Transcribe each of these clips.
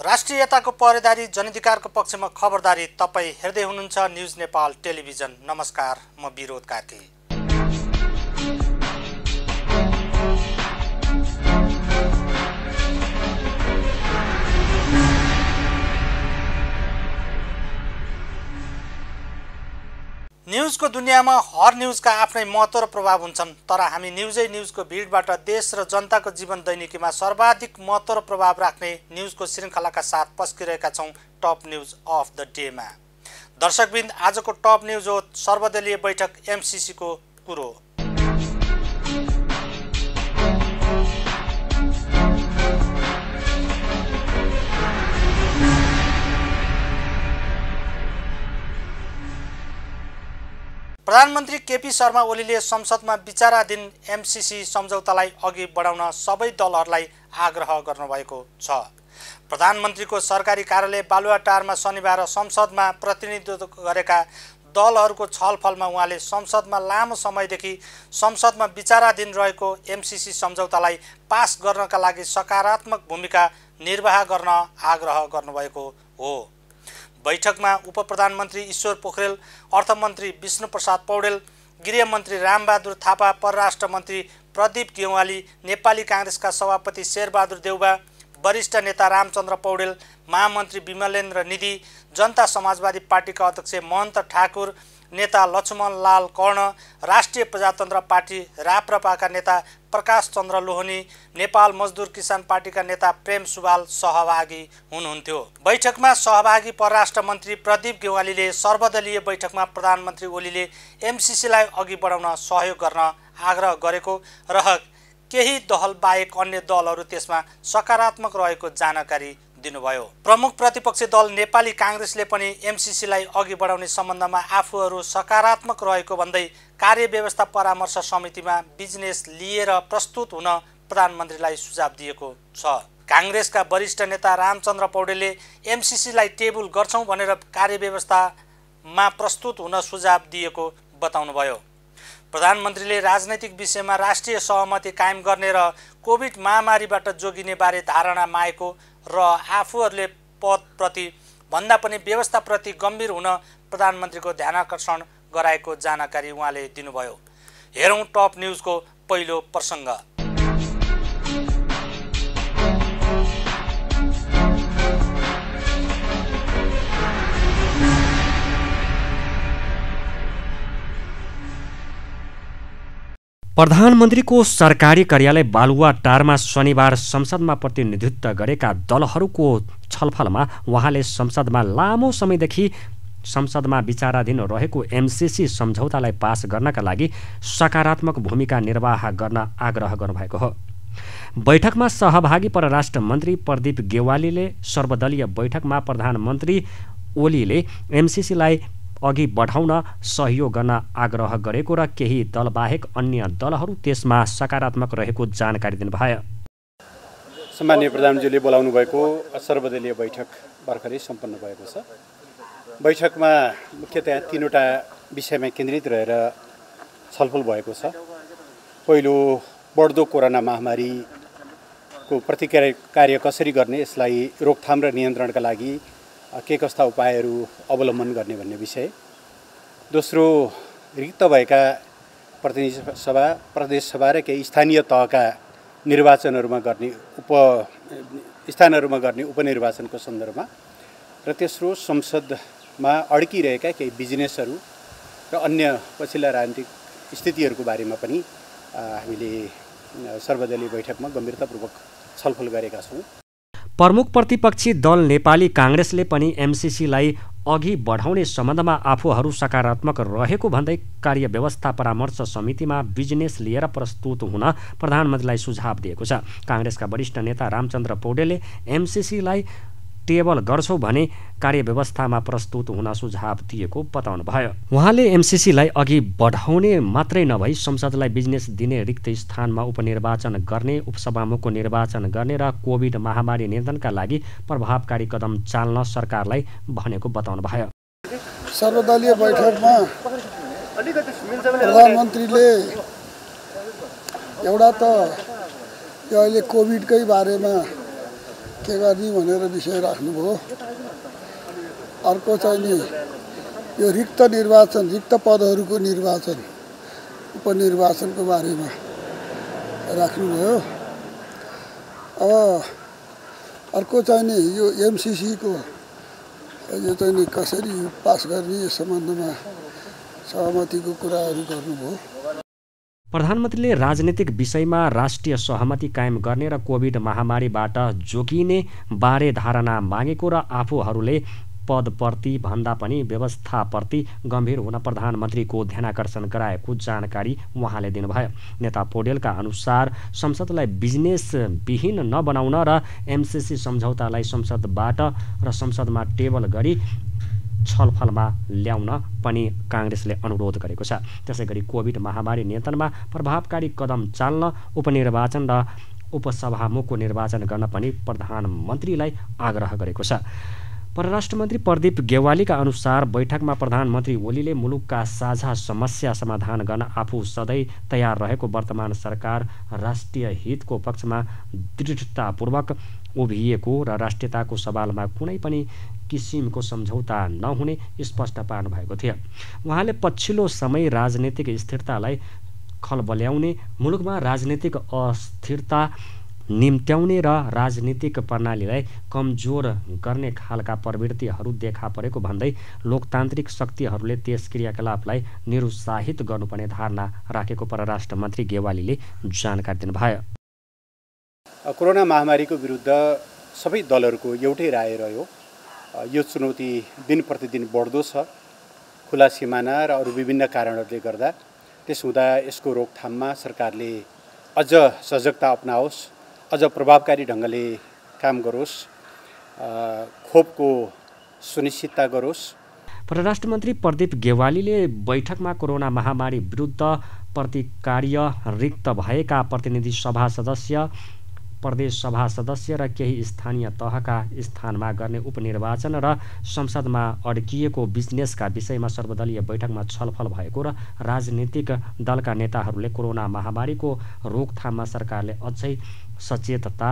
राष्ट्रियताको पहरेदारी, जनअधिकारको पक्षमा खबरदारी। तपाईँ हेर्दै हुनुहुन्छ न्युज नेपाल टेलिभिजन। नमस्कार, म विरोध कार्की। न्युजको दुनियाँमा हर न्युजका आफ्नै महत्त्व र प्रभाव हुन्छन्, तर हामी न्युजको भिडबाट देश र जनताको जीवन दैनिकीमा सर्वाधिक महत्त्व र प्रभाव राख्ने न्युजको श्रृङ्खलाका साथ पस्किरहेका छौँ टप न्युज अफ द डेमा। दर्शकबिन्द, आजको टप न्युज हो सर्वदलीय बैठक एमसिसीको कुरो। प्रधानमन्त्री केपी शर्मा ओलीले संसदमा विचाराधीन एमसिसी सम्झौतालाई अघि बढाउन सबै दलहरूलाई आग्रह गर्नुभएको छ। प्रधानमन्त्रीको सरकारी कार्यालय बालुवाटारमा शनिबार संसदमा प्रतिनिधित्व गरेका दलहरूको छलफलमा उहाँले संसदमा लामो समयदेखि संसदमा विचाराधीन रहेको एमसिसी सम्झौतालाई पास गर्नका लागि सकारात्मक भूमिका निर्वाह गर्न आग्रह गर्नुभएको हो। बैठकमा उपप्रधानमन्त्री ईश्वर पोखरेल, अर्थमन्त्री विष्णुप्रसाद पौडेल, गृहमन्त्री रामबहादुर थापा, परराष्ट्र मन्त्री प्रदीप गेवाली, नेपाली काङ्ग्रेसका सभापति शेरबहादुर देउबा, वरिष्ठ नेता रामचन्द्र पौडेल, महामन्त्री विमलेन्द्र निधि, जनता समाजवादी पार्टीका अध्यक्ष महन्त ठाकुर, नेता लक्ष्मणलाल कर्ण, राष्ट्रिय प्रजातन्त्र पार्टी राप्रपाका नेता प्रकाश चन्द्र लोहनी, नेपाल मजदुर किसान पार्टीका नेता प्रेम सुवाल सहभागी हुनुहुन्थ्यो। बैठकमा सहभागी परराष्ट्र मन्त्री प्रदीप गेवालीले सर्वदलीय बैठकमा प्रधानमन्त्री ओलीले एमसिसीलाई अघि बढाउन सहयोग गर्न आग्रह गरेको र केही दल बाहेक अन्य दलहरू त्यसमा सकारात्मक रहेको जानकारी दिनुभयो। प्रमुख प्रतिपक्षी दल नेपाली काङ्ग्रेसले पनि एमसिसीलाई अघि बढाउने सम्बन्धमा आफूहरू सकारात्मक रहेको भन्दै कार्यव्यवस्था परामर्श समितिमा बिजनेस लिएर प्रस्तुत हुन प्रधानमन्त्रीलाई सुझाव दिएको छ। काङ्ग्रेसका वरिष्ठ नेता रामचन्द्र पौडेलले एमसिसीलाई टेबल गर्छौँ भनेर कार्यव्यवस्थामा प्रस्तुत हुन सुझाव दिएको बताउनुभयो। प्रधानमन्त्रीले राजनैतिक विषयमा राष्ट्रिय सहमति कायम गर्ने र कोभिड महामारीबाट जोगिने बारे धारणा मागेको र आफूहरूले पदप्रति भन्दा पनि व्यवस्थाप्रति गम्भीर हुन प्रधानमन्त्रीको ध्यानाकर्षण गराएको जानकारी उहाँले दिनुभयो। हेरौँ टप न्युजको पहिलो प्रसङ्ग। प्रधानमन्त्रीको सरकारी कार्यालय बालुवाटारमा शनिबार संसदमा प्रतिनिधित्व गरेका दलहरूको छलफलमा उहाँले संसदमा लामो समयदेखि संसदमा विचाराधीन रहेको एमसिसी सम्झौतालाई पास गर्नका लागि सकारात्मक भूमिका निर्वाह गर्न आग्रह गर्नुभएको हो। बैठकमा सहभागी परराष्ट्र मन्त्री प्रदीप गेवालीले सर्वदलीय बैठकमा प्रधानमन्त्री ओलीले एमसिसीलाई अघि बढाउन सहयोग गर्न आग्रह गरेको र केही दलबाहेक अन्य दलहरू त्यसमा सकारात्मक रहेको जानकारी दिनुभयो। सम्माननीय प्रधानमन्त्रीले बोलाउनु भएको सर्वदलीय बैठक भर्खरै सम्पन्न भएको छ। बैठकमा मुख्यतया तीनवटा विषयमा केन्द्रित रहेर छलफल भएको छ। पहिलो, बढ्दो कोरोना महामारीको प्रतिकार कसरी गर्ने, यसलाई रोकथाम र नियन्त्रणका लागि के कस्ता उपायहरू अवलम्बन गर्ने भन्ने विषय। दोस्रो, रिक्त भएका प्रतिनिधि सभा, प्रदेश सभा र केही स्थानीय तहका निर्वाचनहरूमा गर्ने उपनिर्वाचनको सन्दर्भमा। र तेस्रो, संसदमा अड्किरहेका केही बिजनेसहरू र अन्य पछिल्ला राजनीतिक स्थितिहरूको बारेमा पनि हामीले सर्वदलीय बैठकमा गम्भीरतापूर्वक छलफल गरेका छौँ। प्रमुख प्रतिपक्षी दल नेपाली काङ्ग्रेसले पनि एमसिसीलाई अघि बढाउने सम्बन्धमा आफूहरू सकारात्मक रहेको भन्दै कार्यव्यवस्था परामर्श समितिमा बिजनेस लिएर प्रस्तुत हुन प्रधानमन्त्रीलाई सुझाव दिएको छ। काङ्ग्रेसका वरिष्ठ नेता रामचन्द्र पौडेलले एमसिसीलाई टेबल गर्छौँ भने कार्यव्यवस्थामा प्रस्तुत हुन सुझाव दिएको बताउनुभयो। उहाँले एमसिसीलाई अघि बढाउने मात्रै नभई संसदलाई बिजनेस दिने रिक्त स्थानमा उपनिर्वाचन गर्ने, उपसभामुखको निर्वाचन गर्ने र कोभिड महामारी नियन्त्रणका लागि प्रभावकारी कदम चाल्न सरकारलाई भनेको बताउनुभयो। सर्वदलीय बैठकमा प्रधानमन्त्रीले एउटा त यो अहिले कोभिडकै बारेमा के गर्ने भनेर विषय राख्नुभयो। अर्को चाहिँ नि यो रिक्त पदहरूको निर्वाचन उपनिर्वाचनको बारेमा राख्नुभयो। अब अर्को चाहिँ नि यो एमसिसीको यो चाहिँ नि कसरी पास गर्ने यस सम्बन्धमा सहमतिको कुराहरू गर्नुभयो। प्रधानमन्त्रीले राजनीतिक विषयमा राष्ट्रिय सहमति कायम गर्ने र कोभिड महामारीबाट जोगिने बारे धारणा मागेको र आफूहरूले पदप्रति भन्दा पनि व्यवस्थाप्रति गम्भीर हुन प्रधानमन्त्रीको ध्यानाकर्षण गराएको जानकारी उहाँले दिनुभयो। नेता पौडेलका अनुसार संसदलाई बिजनेस विहीन नबनाउन र एमसिसी सम्झौतालाई संसदबाट र संसदमा टेबल गरी छलफलमा ल्याउन पनि काङ्ग्रेसले अनुरोध गरेको छ। त्यसैगरी कोभिड महामारी नियन्त्रणमा प्रभावकारी कदम चाल्न उपनिर्वाचन र उपसभामुखको निर्वाचन गर्न पनि प्रधानमन्त्रीलाई आग्रह गरेको छ। परराष्ट्र मन्त्री प्रदीप गेवालीका अनुसार बैठकमा प्रधानमन्त्री ओलीले मुलुकका साझा समस्या समाधान गर्न आफू सधैँ तयार रहेको, वर्तमान सरकार राष्ट्रिय हितको पक्षमा दृढतापूर्वक उभिएको र राष्ट्रियताको सवालमा कुनै पनि किसिमको सम्झौता नहुने स्पष्ट पार्नु भएको थियो। उहाँले पछिल्लो समय राजनीतिक स्थिरतालाई खलबल्याउने, मुलुकमा राजनीतिक अस्थिरता निम्त्याउने र राजनीतिक प्रणालीलाई कमजोर गर्ने खालका प्रवृत्तिहरू देखा परेको भन्दै लोकतान्त्रिक शक्तिहरूले त्यस क्रियाकलापलाई निरुत्साहित गर्नुपर्ने धारणा राखेको परराष्ट्र मन्त्री गेवालीले जानकारी दिनुभयो। कोरोना महामारीको विरुद्ध सबै दलहरूको एउटै राय रह्यो। यो चुनौती दिन प्रतिदिन बढ्दो छ। खुला सिमाना र अरू विभिन्न कारणहरूले गर्दा, त्यसहुँदा यसको रोकथाममा सरकारले अझ सजगता अपनाओस्, अझ प्रभावकारी ढङ्गले काम गरोस्, खोपको सुनिश्चितता गरोस्। परराष्ट्र मन्त्री प्रदीप गेवालीले बैठकमा कोरोना महामारी विरुद्ध प्रतिकार्य रिक्त भएका प्रतिनिधि सभा सदस्य, प्रदेश सभा सदस्य र केही स्थानीय तहका स्थानमा गर्ने उपनिर्वाचन र संसदमा अड्किएको बिजनेसका विषयमा सर्वदलीय बैठकमा छलफल भएको र राजनीतिक दलका नेताहरूले कोरोना महामारीको रोकथाममा सरकारले अझै सचेतता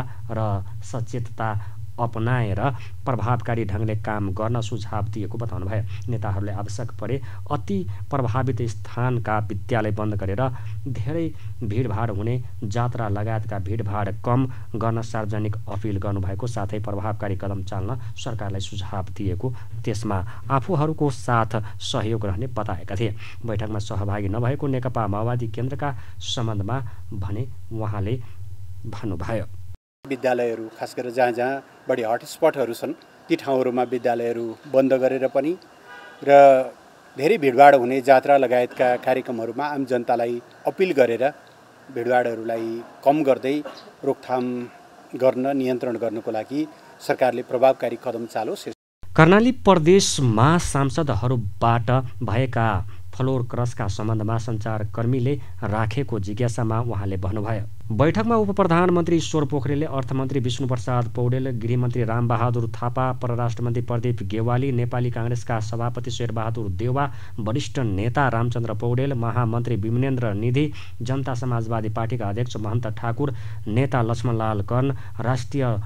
अपनाएर प्रभावकारी ढङ्गले काम गर्न सुझाव दिएको बताउनुभयो। नेताहरूले आवश्यक परे अति प्रभावित स्थानका विद्यालय बन्द गरेर धेरै भिडभाड हुने जात्रा लगायतका भिडभाड कम गर्न सार्वजनिक अपिल गर्नुभएको, साथै प्रभावकारी कदम चाल्न सरकारलाई सुझाव दिएको, त्यसमा आफूहरूको साथ सहयोग रहने बताएका थिए। बैठकमा सहभागी नभएको नेकपा माओवादी केन्द्रका सम्बन्धमा भने उहाँले भन्नुभयो, विद्यालयहरू खास गरेर जहाँ जहाँ बढी हटस्पटहरू छन् ती ठाउँहरूमा विद्यालयहरू बन्द गरेर पनि र धेरै भिडभाड हुने जात्रा लगायतका कार्यक्रमहरूमा आम जनतालाई अपिल गरेर भिडभाडहरूलाई कम गर्दै रोकथाम गर्न, नियन्त्रण गर्नको लागि सरकारले प्रभावकारी कदम चालोस्। कर्णाली प्रदेशमा सांसदहरूबाट भएका फ्लोर क्रसका सम्बन्धमा सञ्चारकर्मीले राखेको जिज्ञासामा उहाँले भन्नुभयो। बैठकमा उपप्रधानमन्त्री ईश्वर पोखरेलले, अर्थमन्त्री विष्णुप्रसाद पौडेल, गृहमन्त्री रामबहादुर थापा, परराष्ट्र मन्त्री प्रदीप गेवाली, नेपाली काङ्ग्रेसका सभापति शेरबहादुर देउवा, वरिष्ठ नेता रामचन्द्र पौडेल, महामन्त्री विमलेन्द्र निधि, जनता समाजवादी पार्टीका अध्यक्ष महन्त ठाकुर, नेता लक्ष्मणलाल कर्ण, राष्ट्रिय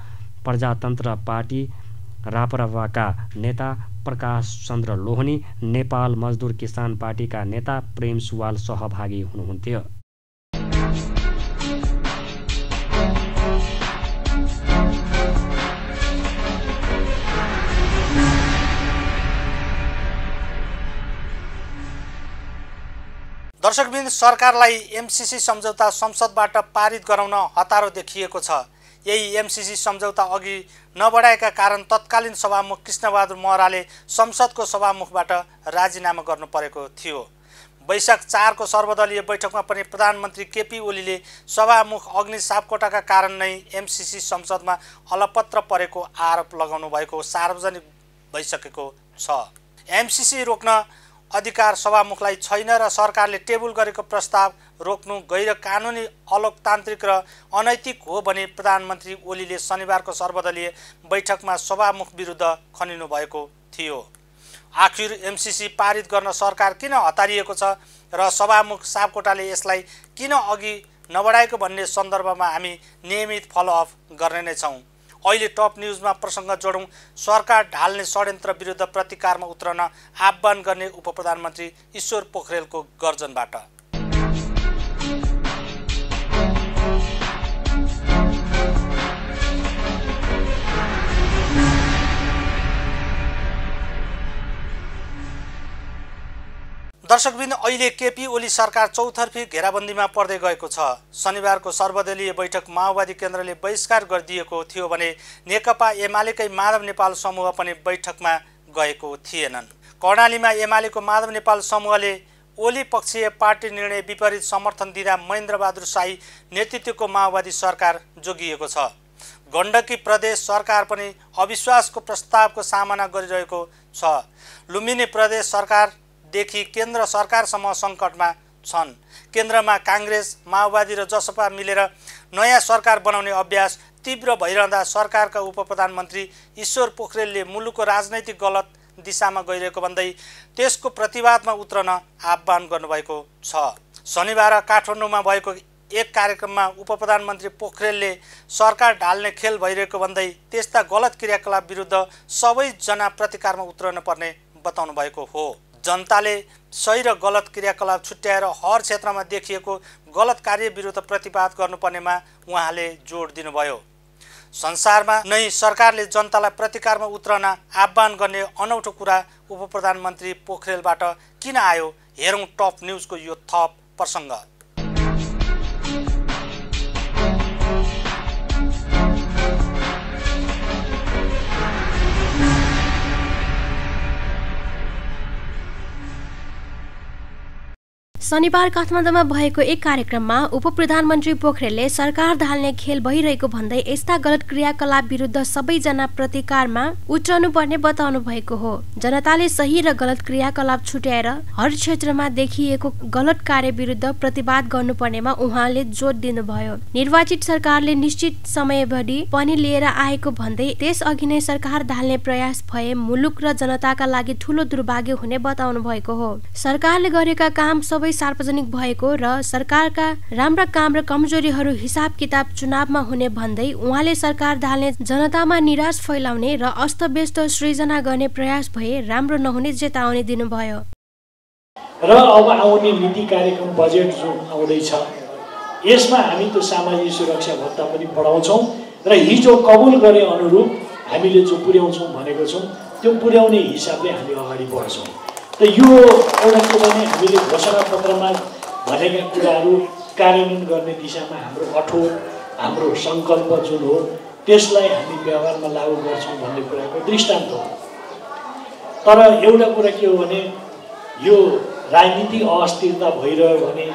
प्रजातन्त्र पार्टी रापरापाका नेता प्रकाश चन्द्र लोहनी, नेपाल मजदुर किसान पार्टीका नेता प्रेम सुवाल सहभागी हुनुहुन्थ्यो। दर्शकबिन, सरकारलाई एमसिसी सम्झौता संसदबाट पारित गराउन हतारो देखिएको छ। यही एमसिसी सम्झौता अघि नबढाएका कारण तत्कालीन सभामुख कृष्णबहादुर महराले संसदको सभामुखबाट राजीनामा गर्नु परेको थियो। वैशाख 4 को सर्वदलीय बैठकमा पनि प्रधानमन्त्री केपी ओलीले सभामुख अग्नि सापकोटाका कारण नै एमसिसी संसदमा अलपत्र परेको आरोप लगाउनु भएको सार्वजनिक भइसकेको छ। एमसिसी रोक्न अधिकार सभामुखलाई छैन र सरकारले टेबल गरेको प्रस्ताव रोक्नु गैर कानुनी, अलोकतान्त्रिक र अनैतिक हो भने प्रधानमन्त्री ओलीले शनिबारको सर्वदलीय बैठकमा सभामुख विरुद्ध खनिनु भएको थियो। आखिर एमसिसी पारित गर्न सरकार किन हतारिएको छ र सभामुख सापकोटाले यसलाई किन अघि नबढाएको भन्ने सन्दर्भमा हामी नियमित फलोअप गर्ने नै छौँ। अहिले टप न्युजमा प्रसङ्ग जोडौँ। सरकार ढाल्ने षड्यन्त्र विरुद्ध प्रतिकारमा उत्रन आह्वान गर्ने उपप्रधानमन्त्री ईश्वर पोखरेलको गर्जनबाट। दर्शकवृन्द, अहिले केपी ओली सरकार चौतर्फी घेराबन्दीमा पर्दै गएको छ। शनिबारको सर्वदलीय बैठक माओवादी केन्द्रले बहिष्कार गरिदिएको थियो भने नेकपा एमालेकै माधव नेपाल समूह पनि बैठकमा गएको थिएनन्। कर्णालीमा एमालेको माधव नेपाल समूहले ओली पक्षीय पार्टी निर्णय विपरीत समर्थन दिँदा महेन्द्रबहादुर शाही नेतृत्वको माओवादी सरकार जोगिएको छ। गण्डकी प्रदेश सरकार पनि अविश्वासको प्रस्तावको सामना गरिरहेको छ। लुम्बिनी प्रदेश सरकारदेखि केन्द्र सरकारसम्म सङ्कटमा छन्। केन्द्रमा काङ्ग्रेस, माओवादी र जसपा मिलेर नयाँ सरकार बनाउने अभ्यास तीव्र भइरहँदा सरकारका उपप्रधानमन्त्री ईश्वर पोखरेलले मुलुकको राजनैतिक गलत दिशामा गइरहेको भन्दै त्यसको प्रतिवादमा उत्रन आह्वान गर्नुभएको छ। शनिबार काठमाडौँमा भएको एक कार्यक्रममा उपप्रधानमन्त्री पोखरेलले सरकार ढाल्ने खेल भइरहेको भन्दै त्यस्ता गलत क्रियाकलाप विरुद्ध सबैजना प्रतिकारमा उत्रन पर्ने बताउनु भएको हो। जनताले सही र गलत क्रियाकलाप छुट्याएर हर क्षेत्रमा देखिएको गलत कार्य विरुद्ध प्रतिवाद गर्नुपर्नेमा उहाँले जोड दिनुभयो। संसारमा नै सरकारले जनतालाई प्रतिकारमा उत्रन आह्वान गर्ने अनौठो कुरा उपप्रधानमन्त्री पोखरेलबाट किन आयो? हेरौँ टप न्युजको यो थप प्रसङ्ग। शनिबार काठमाडौँमा भएको एक कार्यक्रममा उपप्रधानमन्त्री पोखरेलले सरकार ढाल्ने खेल भइरहेको भन्दै यस्ता गलत क्रियाकलाप विरुद्ध सबैजना प्रतिकारमा उत्रनुपर्ने बताउनु भएको हो। जनताले सही र गलत क्रियाकलाप छुट्याएर हर क्षेत्रमा देखिएको गलत कार्य विरुद्ध प्रतिवाद गर्नुपर्नेमा उहाँले जोड दिनुभयो। निर्वाचित सरकारले निश्चित समयावधि पनि लिएर आएको भन्दै त्यसअघि नै सरकार ढाल्ने प्रयास भए मुलुक र जनताका लागि ठूलो दुर्भाग्य हुने बताउनु भएको हो। सरकारले गरेका काम सबै सार्वजनिक भएको र सरकारका राम्रा काम र कमजोरीहरू हिसाब किताब चुनावमा हुने भन्दै उहाँले सरकार ढाल्ने जनतामा निराश फैलाउने र अस्तव्यस्त सृजना गर्ने प्रयास भए राम्रो नहुने चेतावनी दिनुभयो। र अब आउने नीति कार्यक्रम बजेट जुन आउँदैछ यसमा हामी त्यो सामाजिक सुरक्षा भत्ता पनि बढाउँछौँ र हिजो कबुल गरे अनुरूप हामीले जो पुर्याउँछौँ भनेको छौँ त्यो पुर्याउने हिसाबले हामी अगाडि बढ्छौँ। त यो एउटा के भने हामीले घोषणापत्रमा भनेका कुराहरू कार्यान्वयन गर्ने दिशामा हाम्रो कठोर हाम्रो सङ्कल्प जुन हो त्यसलाई हामी व्यवहारमा लागू गर्छौँ भन्ने कुराको दृष्टान्त हो। तर एउटा कुरा के हो भने यो राजनीतिक अस्थिरता भइरह्यो भने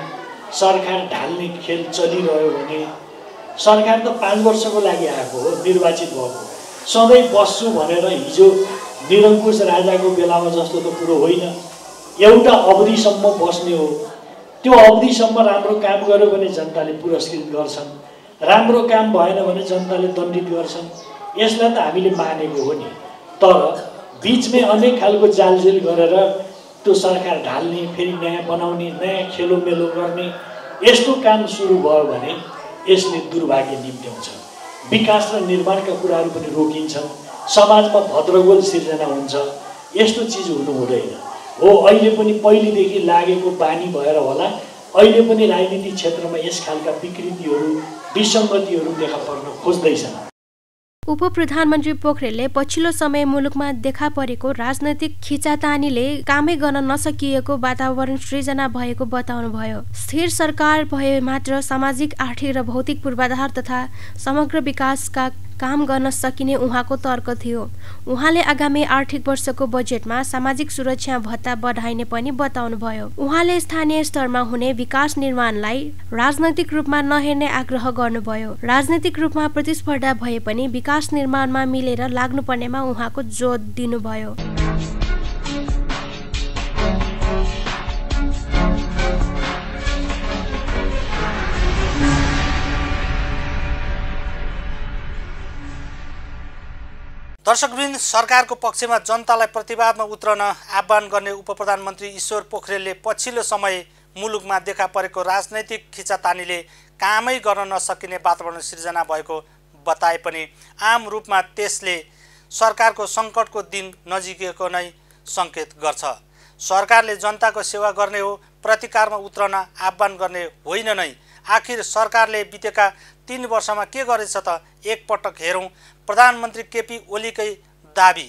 सरकार ढाल्ने खेल चलिरह्यो भने सरकार त 5 वर्षको लागि आएको हो, निर्वाचित भएको, सधैँ बस्छु भनेर हिजो निरङ्कुश राजाको बेलामा जस्तो त कुरो होइन। एउटा अवधिसम्म बस्ने हो। त्यो अवधिसम्म राम्रो काम गर्यो भने जनताले पुरस्कृत गर्छन्, राम्रो काम भएन भने जनताले दण्डित गर्छन्। यसलाई त हामीले मानेको हो नि। तर बिचमै अनेक खालको जालझेल गरेर त्यो सरकार ढाल्ने, फेरि नयाँ बनाउने, नयाँ खेलोमेलो गर्ने यस्तो काम सुरु भयो भने यसले दुर्भाग्य निम्त्याउँछ। विकास र निर्माणका कुराहरू पनि रोकिन्छन्, समाजमा भद्रगोल सिर्जना हुन्छ। यस्तो चिज हुनु हुँदैन हो। अहिले पनि पहिलेदेखि लागेको बानी भएर होला अहिले पनि राजनीतिक क्षेत्रमा यस खालका विकृतिहरू, विसङ्गतिहरू देखा पर्न खोज्दैछन्। उपप्रधानमन्त्री पोखरेलले पछिल्लो समय मुलुकमा देखा परेको राजनैतिक खिचातानीले कामै गर्न नसकिएको वातावरण सृजना भएको बताउनुभयो। स्थिर सरकार भए मात्र सामाजिक, आर्थिक र भौतिक पूर्वाधार तथा समग्र विकासका काम गर्न सकिने उहाँको तर्क थियो। उहाँले आगामी आर्थिक वर्षको बजेटमा सामाजिक सुरक्षा भत्ता बढाइने पनि बताउनुभयो। उहाँले स्थानीय स्तरमा हुने विकास निर्माणलाई राजनैतिक रूपमा नहेर्ने आग्रह गर्नुभयो। राजनैतिक रूपमा प्रतिस्पर्धा भए पनि विकास निर्माणमा मिलेर लाग्नुपर्नेमा उहाँको जोड दिनुभयो। दर्शकवृन्द, सरकारको पक्षमा जनतालाई प्रतिवादमा उत्रन आह्वान गर्ने उपप्रधानमन्त्री ईश्वर पोखरेलले पछिल्लो समय मुलुकमा देखा परेको राजनैतिक खिचातानीले कामै गर्न नसकिने वातावरण सिर्जना भएको बताए पनि आम रूपमा त्यसले सरकारको सङ्कटको दिन नजिकेको नै सङ्केत गर्छ। सरकारले जनताको सेवा गर्ने हो, प्रतिकारमा उत्रन आह्वान गर्ने होइन नै। आखिर सरकारले बितेका 3 वर्षमा के गरेछ त? एकपटक हेरौँ प्रधानमन्त्री केपी ओलीकै दाबी।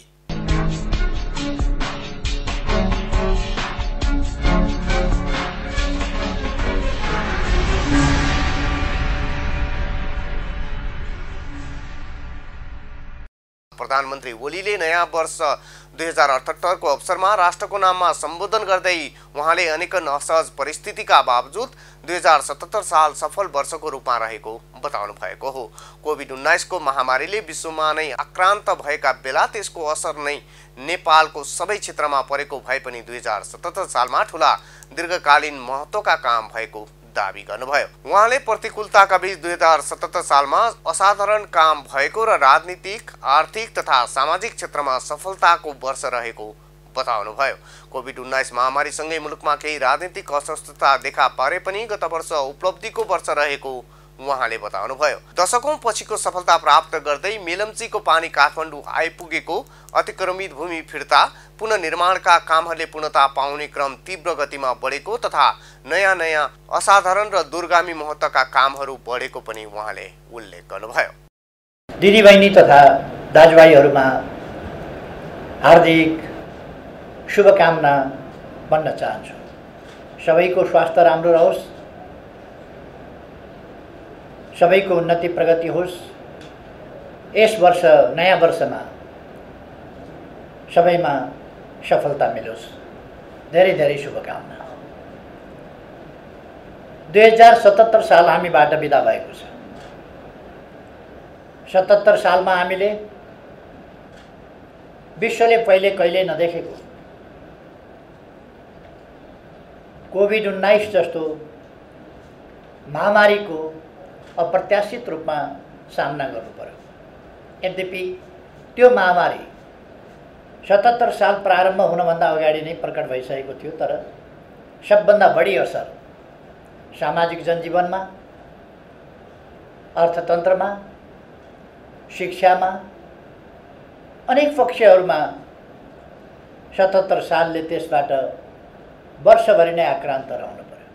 प्रधानमन्त्री ओलीले नयाँ वर्ष 2078 को अवसरमा राष्ट्रको नाममा सम्बोधन गर्दै उहाँले अनेकन असहज परिस्थितिका बावजुद 2077 साल सफल वर्षको रूपमा रहेको बताउनु भएको हो। कोभिड-19 को महामारीले विश्वमा नै आक्रान्त भएका बेला त्यसको असर नै नेपालको सबै क्षेत्रमा परेको भए पनि 2077 सालमा ठूला दीर्घकालीन महत्त्वका काम भएको दाबी गर्नुभयो। उहाँले प्रतिकूलताका बीच 2077 सालमा असाधारण काम भएको र राजनीतिक, आर्थिक तथा सामाजिक क्षेत्रमा सफलताको वर्ष रहेको बताउनुभयो। कोभिड-19 महामारीसँगै मुलुकमा केही राजनीतिक अस्वस्थता देखा परे पनि गत वर्ष उपलब्धिको वर्ष रहेको उहाँले बताउनुभयो। दशकौं पछिको सफलता प्राप्त गर्दै मेलम्चीको पानी काठमाडौँ आइपुगेको, अतिक्रमित भूमि फिर्ता, पुनर्निर्माणका कामहरूले पूर्णता पाउने क्रम तीव्र गतिमा बढेको तथा नयाँ नयाँ असाधारण र दूरगामी महत्त्वका कामहरू बढेको पनि उहाँले उल्लेख गर्नुभयो। दिदीबहिनी तथा दाजुभाइहरूमा हार्दिक शुभकामना भन्न चाहन्छु। सबैको स्वास्थ्य राम्रो रहोस्, सबैको उन्नति प्रगति होस्। यस वर्ष नयाँ वर्षमा सबैमा सफलता मिलोस्। धेरै धेरै शुभकामना। 2077 साल हामीबाट बिदा भएको छ। 77 सालमा हामीले विश्वले पहिले कहिले नदेखेको कोभिड-19 जस्तो महामारीको अप्रत्याशित रूपमा सामना गर्नु पर्यो। यद्यपि त्यो महामारी 77 साल प्रारम्भ हुनभन्दा अगाडि नै प्रकट भइसकेको थियो, तर सबभन्दा बढी असर सामाजिक जनजीवनमा, अर्थतन्त्रमा, शिक्षामा, अनेक पक्षहरूमा 77 सालले त्यसबाट वर्षभरि नै आक्रान्त रहनु पर्यो।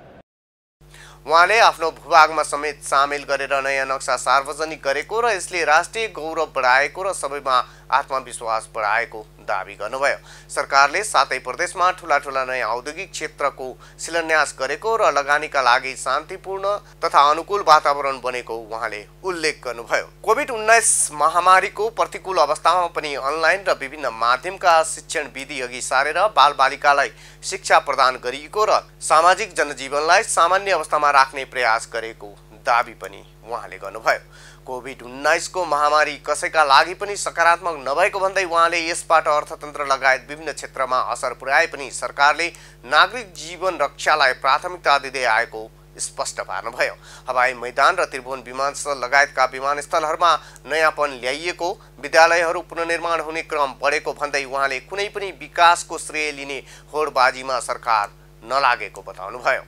उहाँले आफ्नो भूभागमा समेत सामेल गरेर नयाँ नक्सा सार्वजनिक गरेको र यसले राष्ट्रिय गौरव बढाएको र सबैमा आत्मविश्वास बढाएको दाबी गर्नुभयो। सरकारले 7 प्रदेशमा ठूला ठूला नयाँ औद्योगिक क्षेत्रको शिलान्यास गरेको र लगानीका लागि शान्तिपूर्ण तथा अनुकूल वातावरण बनेको उहाँले उल्लेख गर्नुभयो। कोभिड-19 महामारीको प्रतिकूल अवस्थामा पनि अनलाइन र विभिन्न माध्यमका शिक्षण विधि अघि सारेर बालबालिकालाई शिक्षा प्रदान गरिएको र सामाजिक जनजीवनलाई सामान्य अवस्थामा राख्ने प्रयास गरेको दाबी पनि उहाँले गर्नुभयो। कोभिड-19 को महामारी कसैका लागि पनि सकारात्मक नभएको भन्दै उहाँले यसबाट अर्थतन्त्र लगायत विभिन्न क्षेत्रमा असर पुर्याए पनि सरकारले नागरिक जीवन रक्षालाई प्राथमिकता दिँदै आएको स्पष्ट पार्नुभयो। हवाई मैदान र त्रिभुवन विमानस्थल लगायतका विमानस्थलहरूमा नयाँपन ल्याइएको, विद्यालयहरू पुनर्निर्माण हुने क्रम बढेको भन्दै उहाँले कुनै पनि विकासको श्रेय लिने होडबाजीमा सरकार नलागेको बताउनुभयो।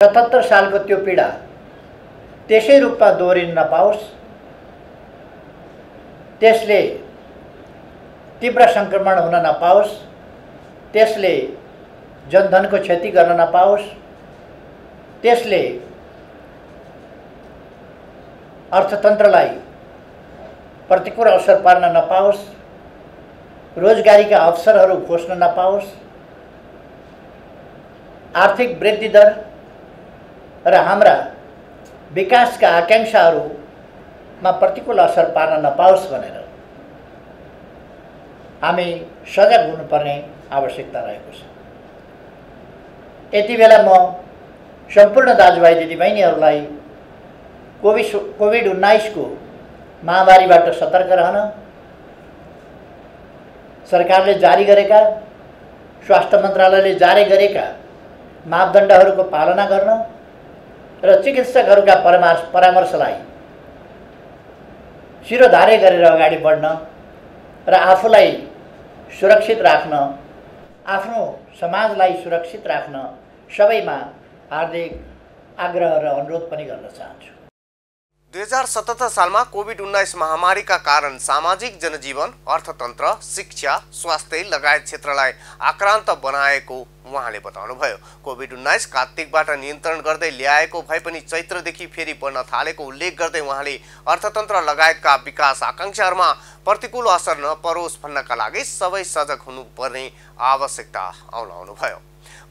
77 सालको त्यो पीडा त्यसै रूपमा दोहोरिन नपाओस्, त्यसले तीव्र संक्रमण हुन नपाओस्, त्यसले जनधनको क्षति गर्न नपाओस्, त्यसले अर्थतन्त्रलाई प्रतिकूल असर पार्न नपाओस्, रोजगारीका अवसरहरू खोज्न नपाओस्, आर्थिक वृद्धि दर र हाम्रा विकासका आकांक्षाहरूमा प्रतिकूल असर पार्न नपाओस् भनेर हामी सजग हुनुपर्ने आवश्यकता रहेको छ। यति बेला म सम्पूर्ण दाजुभाइ दिदीबहिनीहरूलाई कोभिड-19 को महामारीबाट सतर्क रहन, सरकारले जारी गरेका, स्वास्थ्य मन्त्रालयले जारी गरेका मापदण्डहरूको पालना गर्न र चिकित्सकहरूका परामर्शलाई शिरोधार्य गरेर अगाडि बढ्न र आफूलाई सुरक्षित राख्न, आफ्नो समाजलाई सुरक्षित राख्न सबैमा हार्दिक आग्रह र अनुरोध पनि गर्न चाहन्छु। 2077 सालमा कोभिड-19 महामारीका कारण सामाजिक जनजीवन, अर्थतन्त्र, शिक्षा, स्वास्थ्य लगायत क्षेत्रलाई आक्रान्त बनाएको उहाँले बताउनुभयो। कोभिड-19 कार्तिकबाट नियन्त्रण गर्दै ल्याएको भए पनि चैत्रदेखि फेरि बढ्न थालेको उल्लेख गर्दै उहाँले अर्थतन्त्र लगायतका विकास आकांक्षाहरूमा प्रतिकूल असर नपरोस् भन्नका लागि सबै सजग हुनुपर्ने आवश्यकता औलाउनुभयो।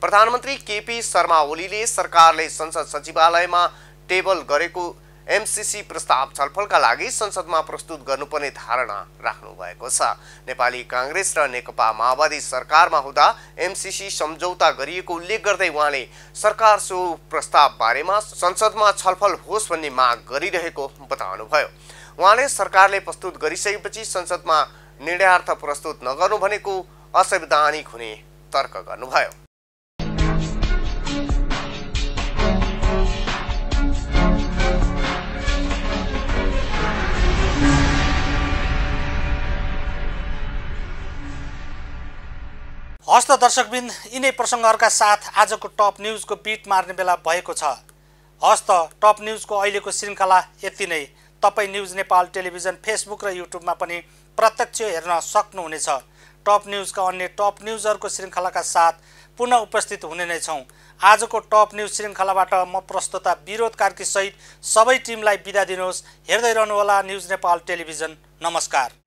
प्रधानमन्त्री केपी शर्मा ओलीले सरकारले संसद सचिवालयमा टेबल गरेको एमसीसी प्रस्ताव छलफलका लागि संसदमा प्रस्तुत गर्नुपर्ने धारणा राख्नु भएको छ। नेपाली कांग्रेस र नेकपा माओवादी सरकारमा हुँदा एमसीसी सम्झौता गरिएको उल्लेख गर्दै उहाँले सरकार सो प्रस्ताव बारेमा संसदमा छलफल होस् भन्ने माग गरिरहेको बताउनुभयो। उहाँले सरकारले प्रस्तुत गरिसकेपछि संसदमा निर्णयार्थ प्रस्तुत नगर्नु भनेको असंवैधानिक हुने तर्क गर्नुभयो। हस्त दर्शकबिन यिनै प्रसङ्गहरूका साथ आजको टप न्युजको बिट मार्ने बेला भएको छ। हस्त टप न्युजको अहिलेको श्रृङ्खला यति नै। तपाईँ न्युज नेपाल टेलिभिजन फेसबुक र युट्युबमा पनि प्रत्यक्ष हेर्न सक्नुहुनेछ। टप न्युजका अन्य टप न्युजहरूको श्रृङ्खलाका साथ पुनः उपस्थित हुने नै छौँ। आजको टप न्युज श्रृङ्खलाबाट म प्रस्तोता विरोध कार्की सहित सबै टिमलाई बिदा दिनुहोस्। हेर्दै रहनुहोला न्युज नेपाल टेलिभिजन। नमस्कार।